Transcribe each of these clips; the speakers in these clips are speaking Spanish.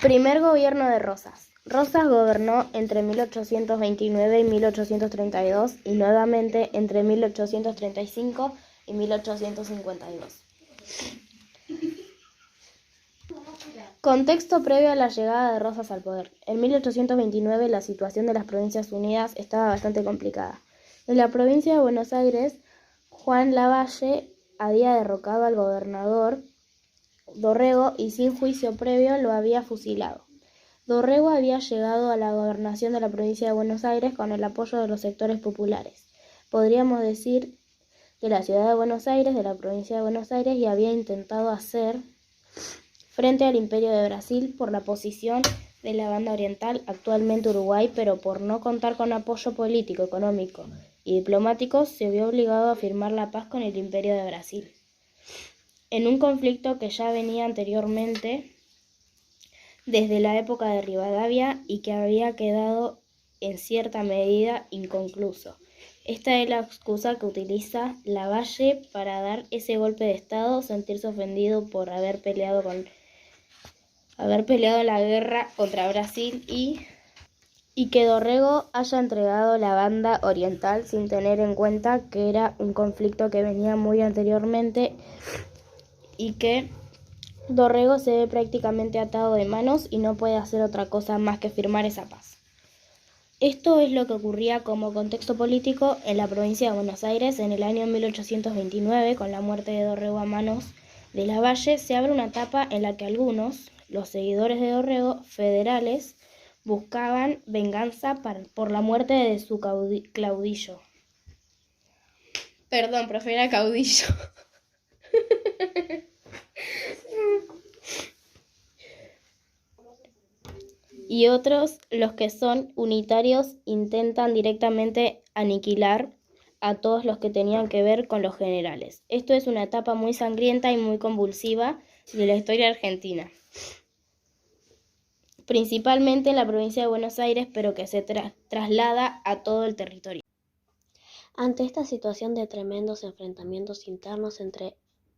Primer gobierno de Rosas. Rosas gobernó entre 1829 y 1832 y nuevamente entre 1835 y 1852. Contexto previo a la llegada de Rosas al poder. En 1829 la situación de las Provincias Unidas estaba bastante complicada. En la provincia de Buenos Aires, Juan Lavalle había derrocado al gobernador Dorrego y sin juicio previo lo había fusilado. Dorrego había llegado a la gobernación de la provincia de Buenos Aires con el apoyo de los sectores populares. Podríamos decir de la ciudad de Buenos Aires, de la provincia de Buenos Aires, y había intentado hacer frente al Imperio de Brasil por la posición de la banda oriental, actualmente Uruguay, pero por no contar con apoyo político, económico y diplomático, se vio obligado a firmar la paz con el Imperio de Brasil, en un conflicto que ya venía anteriormente desde la época de Rivadavia y que había quedado en cierta medida inconcluso. Esta es la excusa que utiliza Lavalle para dar ese golpe de estado, sentirse ofendido por haber peleado la guerra contra Brasil y que Dorrego haya entregado la banda oriental sin tener en cuenta que era un conflicto que venía muy anteriormente y que Dorrego se ve prácticamente atado de manos y no puede hacer otra cosa más que firmar esa paz. Esto es lo que ocurría como contexto político en la provincia de Buenos Aires en el año 1829, con la muerte de Dorrego a manos de Lavalle. Se abre una etapa en la que algunos, los seguidores de Dorrego, federales, buscaban venganza por la muerte de su caudillo. Perdón, profe, era caudillo. Y otros, los que son unitarios, intentan directamente aniquilar a todos los que tenían que ver con los generales. Esto es una etapa muy sangrienta y muy convulsiva de la historia argentina, principalmente en la provincia de Buenos Aires, pero que se traslada a todo el territorio. Ante esta situación de tremendos enfrentamientos internos entre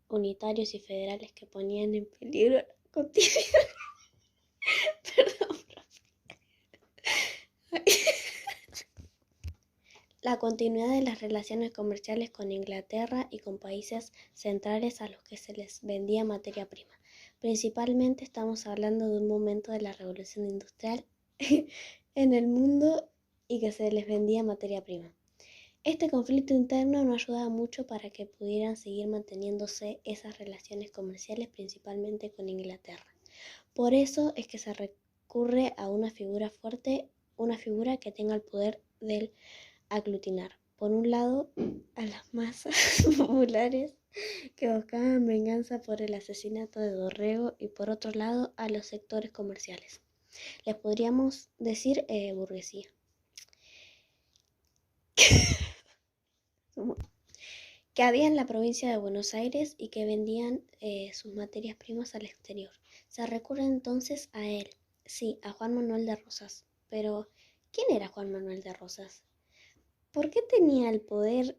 unitarios y federales que ponían en peligro la continuidad la continuidad de las relaciones comerciales con Inglaterra y con países centrales a los que se les vendía materia prima. Principalmente estamos hablando de un momento de la revolución industrial en el mundo y que se les vendía materia prima. Este conflicto interno no ayudaba mucho para que pudieran seguir manteniéndose esas relaciones comerciales, principalmente con Inglaterra. Por eso es que se recurre a una figura fuerte, una figura que tenga el poder del aglutinar, por un lado, a las masas populares que buscaban venganza por el asesinato de Dorrego y por otro lado a los sectores comerciales. Les podríamos decir burguesía. que había en la provincia de Buenos Aires y que vendían sus materias primas al exterior. Se recurre entonces a él, sí, a Juan Manuel de Rosas. Pero, ¿quién era Juan Manuel de Rosas? ¿Por qué tenía el poder,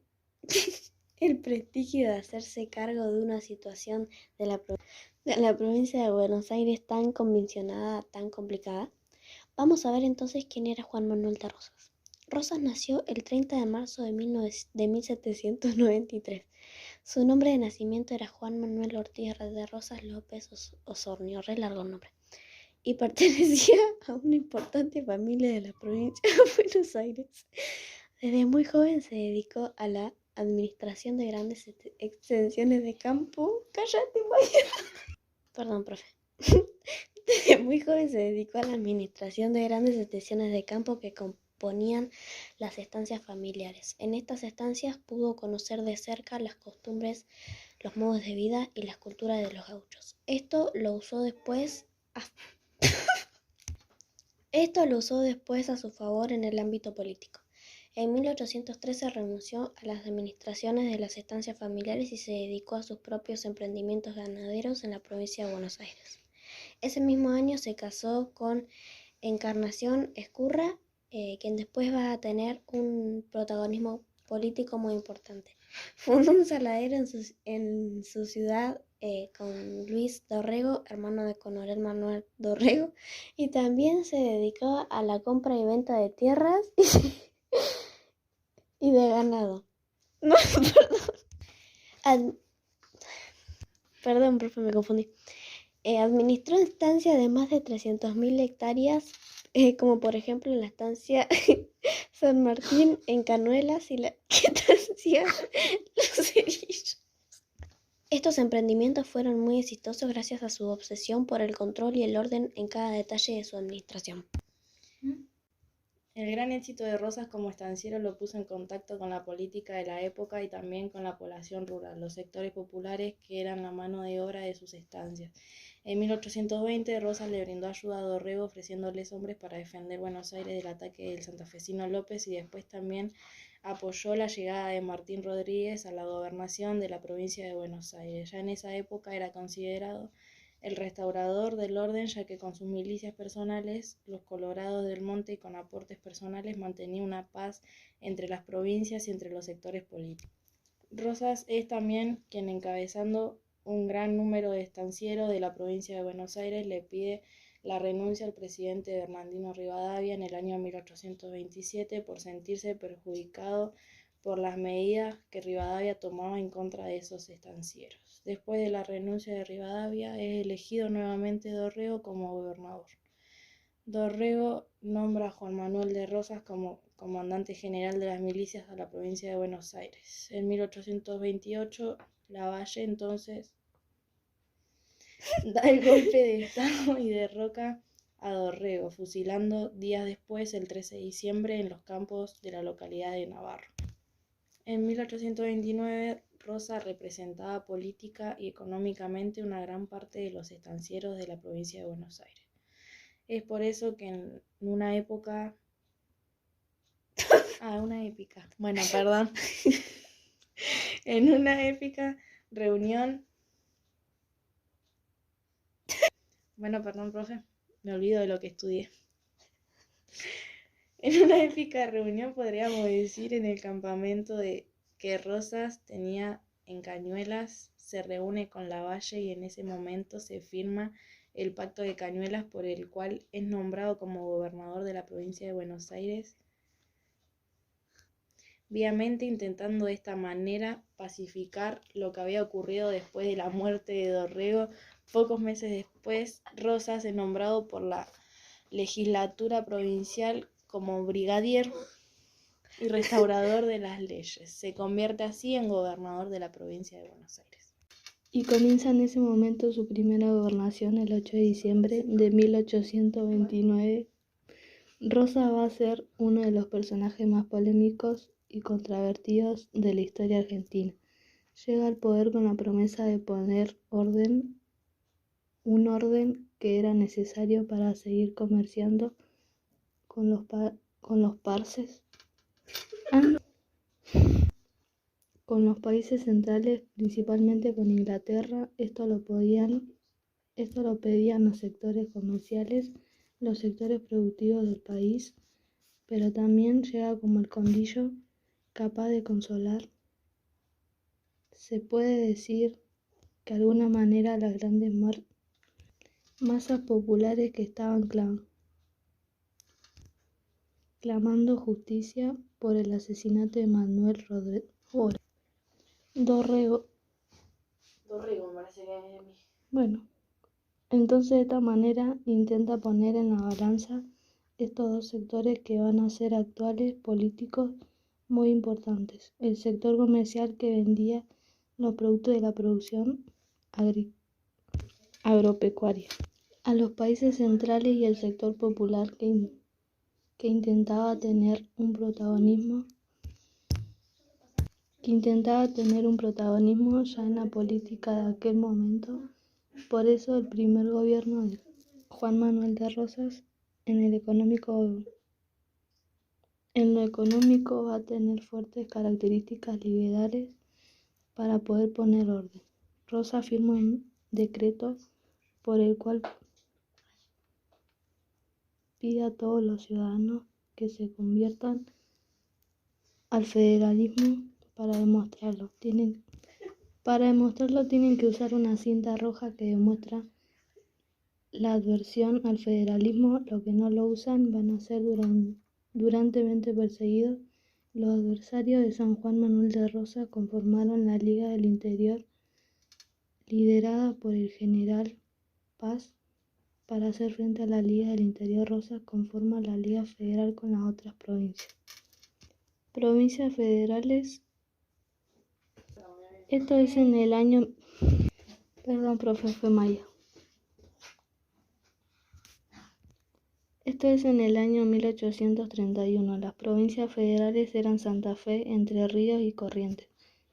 el prestigio de hacerse cargo de una situación de la provincia de Buenos Aires tan convencionada, tan complicada? Vamos a ver entonces quién era Juan Manuel de Rosas. Rosas nació el 30 de marzo de 1793. Su nombre de nacimiento era Juan Manuel Ortiz de Rosas López Osornio, re largo nombre, y pertenecía a una importante familia de la provincia de Buenos Aires. Desde muy joven se dedicó a la administración de grandes extensiones de campo. ¡Cállate, Maya! Perdón, profe. Desde muy joven se dedicó a la administración de grandes extensiones de campo que componían las estancias familiares. En estas estancias pudo conocer de cerca las costumbres, los modos de vida y las culturas de los gauchos. Esto lo usó después a su favor en el ámbito político. En 1813 renunció a las administraciones de las estancias familiares y se dedicó a sus propios emprendimientos ganaderos en la provincia de Buenos Aires. Ese mismo año se casó con Encarnación Ezcurra, quien después va a tener un protagonismo político muy importante. Fundó un saladero en su ciudad con Luis Dorrego, hermano de Coronel Manuel Dorrego, y también se dedicó a la compra y venta de tierras y de ganado. No, perdón. Perdón, profe, me confundí. Administró estancias de más de 300.000 hectáreas, como por ejemplo la estancia San Martín en Canuelas y la estancia Los Cerillos. Estos emprendimientos fueron muy exitosos gracias a su obsesión por el control y el orden en cada detalle de su administración. El gran éxito de Rosas como estanciero lo puso en contacto con la política de la época y también con la población rural, los sectores populares que eran la mano de obra de sus estancias. En 1820, Rosas le brindó ayuda a Dorrego ofreciéndoles hombres para defender Buenos Aires del ataque del santafesino López y después también apoyó la llegada de Martín Rodríguez a la gobernación de la provincia de Buenos Aires. Ya en esa época era considerado el restaurador del orden, ya que con sus milicias personales, los Colorados del Monte y con aportes personales mantenía una paz entre las provincias y entre los sectores políticos. Rosas es también quien, encabezando un gran número de estancieros de la provincia de Buenos Aires, le pide la renuncia al presidente Bernardino Rivadavia en el año 1827 por sentirse perjudicado por las medidas que Rivadavia tomaba en contra de esos estancieros. Después de la renuncia de Rivadavia, es elegido nuevamente Dorrego como gobernador. Dorrego nombra a Juan Manuel de Rosas como comandante general de las milicias a la provincia de Buenos Aires. En 1828, Lavalle entonces da el golpe de estado y derroca a Dorrego, fusilando días después, el 13 de diciembre, en los campos de la localidad de Navarro. En 1829, Rosas representaba política y económicamente una gran parte de los estancieros de la provincia de Buenos Aires. Es por eso que en una época... una épica. Bueno, perdón. En una épica reunión... Bueno, perdón, profe. Me olvido de lo que estudié. En una épica reunión, podríamos decir, en el campamento de que Rosas tenía en Cañuelas, se reúne con Lavalle y en ese momento se firma el Pacto de Cañuelas, por el cual es nombrado como gobernador de la provincia de Buenos Aires, viamente intentando de esta manera pacificar lo que había ocurrido después de la muerte de Dorrego. Pocos meses después, Rosas es nombrado por la legislatura provincial como brigadier y restaurador de las leyes. Se convierte así en gobernador de la provincia de Buenos Aires. Y comienza en ese momento su primera gobernación el 8 de diciembre de 1829. Rosa va a ser uno de los personajes más polémicos y controvertidos de la historia argentina. Llega al poder con la promesa de poner orden, un orden que era necesario para seguir comerciando con los parses, con los países centrales, principalmente con Inglaterra. Esto lo pedían los sectores comerciales, los sectores productivos del país, pero también llega como el condillo capaz de consolar. Se puede decir que de alguna manera las grandes masas populares que estaban clamando justicia por el asesinato de Manuel Dorrego. Dorrego, me parece que es mi. Bueno, entonces de esta manera intenta poner en la balanza estos dos sectores que van a ser actuales políticos muy importantes. El sector comercial que vendía los productos de la producción agropecuaria a los países centrales y el sector popular que intentaba tener un protagonismo ya en la política de aquel momento. Por eso el primer gobierno de Juan Manuel de Rosas en lo económico va a tener fuertes características liberales para poder poner orden. Rosas firma un decreto por el cual pide a todos los ciudadanos que se conviertan al federalismo Para demostrarlo tienen que usar una cinta roja que demuestra la adversión al federalismo. Los que no lo usan van a ser durantemente perseguidos. Los adversarios de San Juan Manuel de Rosas conformaron la Liga del Interior, liderada por el general Paz. Para hacer frente a la Liga del Interior, Rosas conforma la Liga Federal con las otras provincias. Provincias federales. Esto es en el año... Perdón, profe, fue Maya. Esto es en el año 1831. Las provincias federales eran Santa Fe, Entre Ríos y Corrientes.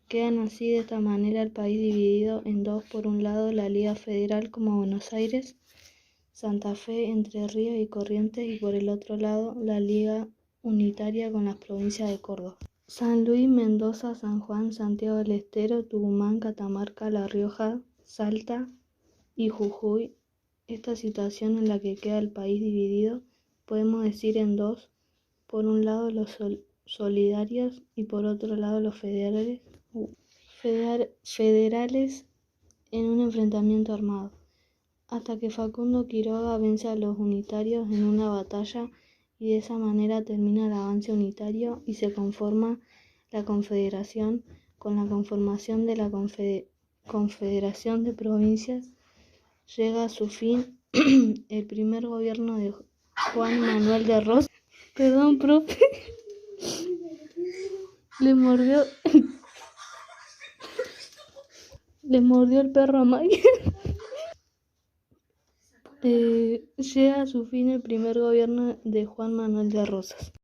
Quedan así de esta manera el país dividido en dos: por un lado la Liga Federal como Buenos Aires, Santa Fe, Entre Ríos y Corrientes, y por el otro lado la Liga Unitaria con las provincias de Córdoba, San Luis, Mendoza, San Juan, Santiago del Estero, Tucumán, Catamarca, La Rioja, Salta y Jujuy. Esta situación en la que queda el país dividido podemos decir en dos: por un lado los solidarios y por otro lado los federales en un enfrentamiento armado, hasta que Facundo Quiroga vence a los unitarios en una batalla, y de esa manera termina el avance unitario y se conforma la Confederación. Con la conformación de la Confederación de Provincias llega a su fin el primer gobierno de Juan Manuel de Rosas. Perdón, profe. Le mordió el perro a Maya. Llega a su fin el primer gobierno de Juan Manuel de Rosas.